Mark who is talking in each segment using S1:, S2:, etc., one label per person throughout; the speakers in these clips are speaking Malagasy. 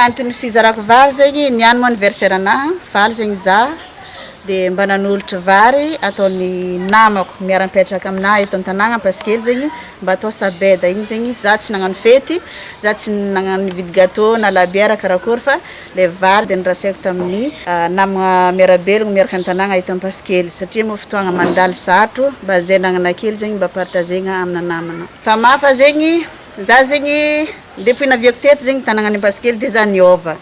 S1: antony fizarako vary zegny niany mo anniversaire anahy faly zegny za dia mba nanolotra vary ataony namako miara-mipetraka aminahy eto an-tanàgna parce que zegny mba atao sabeda igny zegny za tsy nagnano fety za tsy nagnano nividy gâteau na labiera karakory fa le vary dia nirasaiko tamin'ny namagna miarabelogno miaraka an-tanàgna eto am-Pasikely satria mo fotoagna mandalo sarotro mba zay nagnana kely zegny mba partagena amina namana famafa zegny za zegny depuis naviako teto zegny tanàgna any Pasikely dia za niova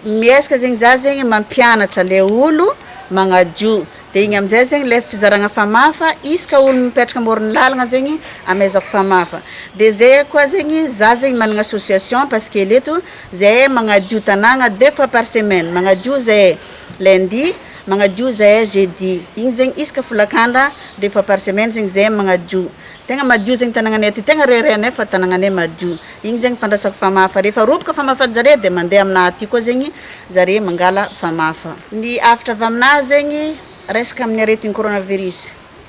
S1: miezaka zegny za zegny mampianatra le olo magnadio dia igny amizay zegny le fizaragna famafa isaka olo mipetraka amoron'ny lalagna zegny amezako famafa dia zay koa zegny za zegny managna association Pasikely eto zay magnadio tanàgna 2 fois par semaine magnadio zay lundi magnadio zay jeudi igny zegny isaka folakandra 2 fois par semaine zegny zay magnadio tegna madio zegny tanàgnanay ty tegna rerenay fa tanàgnanay madio igny zegny fandrasako famafa rehefa roboka famafa zare dia mandeha amina aty koa zegny zare mangala famafa ny afatra avy amina zegny resaka amin'ny aretin'ny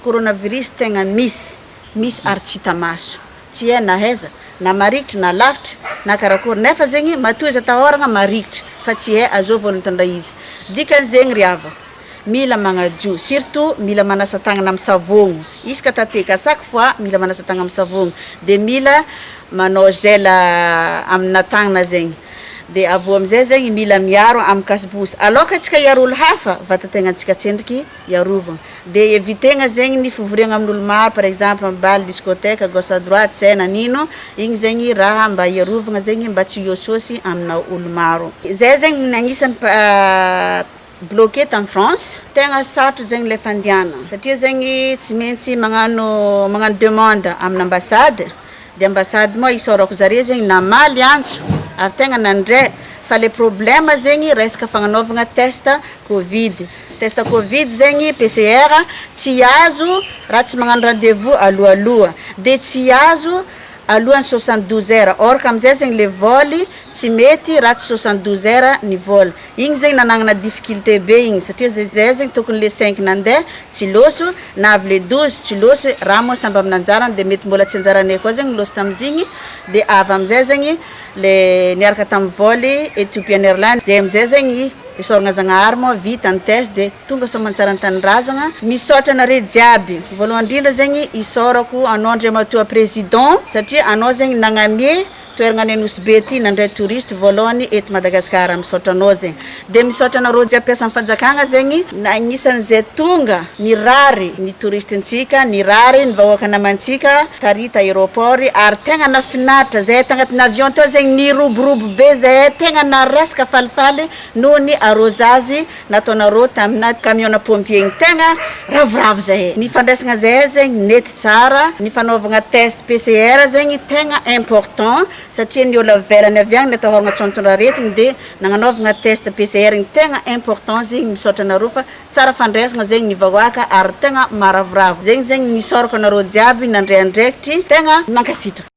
S1: coronavirus tegna misy artsita maso tsy hay na haiza na marikitra na lavitra na karakory nefa zegny matoa izy atahoragna marikitra fa tsy hay azova olo mitondra izy dikany zegny ry hava mila magnadio surtout mila manasa tagnana amin'ny savogno isaka tateka chaque fois mila manasa tagnana amin'ny savogno dia mila manao gel amina tagnana zegny dia avy amizay zegny mila miaro amin'ny kasibosy aloka antsika hiaro olo hafa vatategna antsika tsendriky iarovagna dia evitegna zegny ny fivoriagna amin'olo maro par exemple ambaly discothèque gauche à droite tsena nino igny zegny raha mba iarovagna zegny mba tsy hiososy amina olo maro zay zegny agnisan'ny bloqué en France tegna sarotro zegny le fandiana satria zegny tsy maintsy magnano demande amin'ny ambassade dia ambassade mo isorako zare zegny na maly antso ary tegna nandray fa le problème zegny resaka fagnanaovagna test covid zegny PCR tsy azo raha tsy magnano rendez-vous aloha dia tsy azo alohan'ny 72 heures or ka amizay zegny le voly tsy mety raha tsy 72 heures ny voly igny zegny nanagnana difficulté be igny satria zay zegny tokony le 5 nandeha tsy loso na avy le 12 tsy loso raha moa samby amin'ny anjarany dia mety mbola tsy anjaranay koa zegny loso tamizigny dia avy amizay zegny le niaraka tamin'ny voly Ethiopian Airlines zay amizay zegny isoragna zagnahary moa vita ny test dia tonga somantsara ny tanindrazagna misaotra anare jiaby voalohany indrindra zegny isorako anao andriamatoa président satria anao zegny nagnamie toeragna any Anosy ty nandray touriste voalohany eto Madagasikara misaotra anao zegny dia misaotra anareo jiaby mpiasa amin'ny fanjakagna zegny agnisan'izay tonga nirary ny touristintsika nirary ny vahoaka namantsika tarita aéroport ary tegna nafinaritra zay tagnatin'ny avion tao zegny niroborobo be zay tegna naresaka falifaly noho ny arrosazy nataonareo tamina camion pompier igny tegna ravoravo zay ny fandraisagna zay zegny nety tsara ny fanaovagna test PCR zegny tegna important satria ny olo avelany avy agny natahoragna tsontondraha retigny dia nagnanaovagna test PCR igny tegna important zegny misaotra anareo fa tsara fandraisagna zegny ny vahoaka ary tegna maravoravo zegny nisorako anareo jiaby nandray andraikitry tegna mankasitraka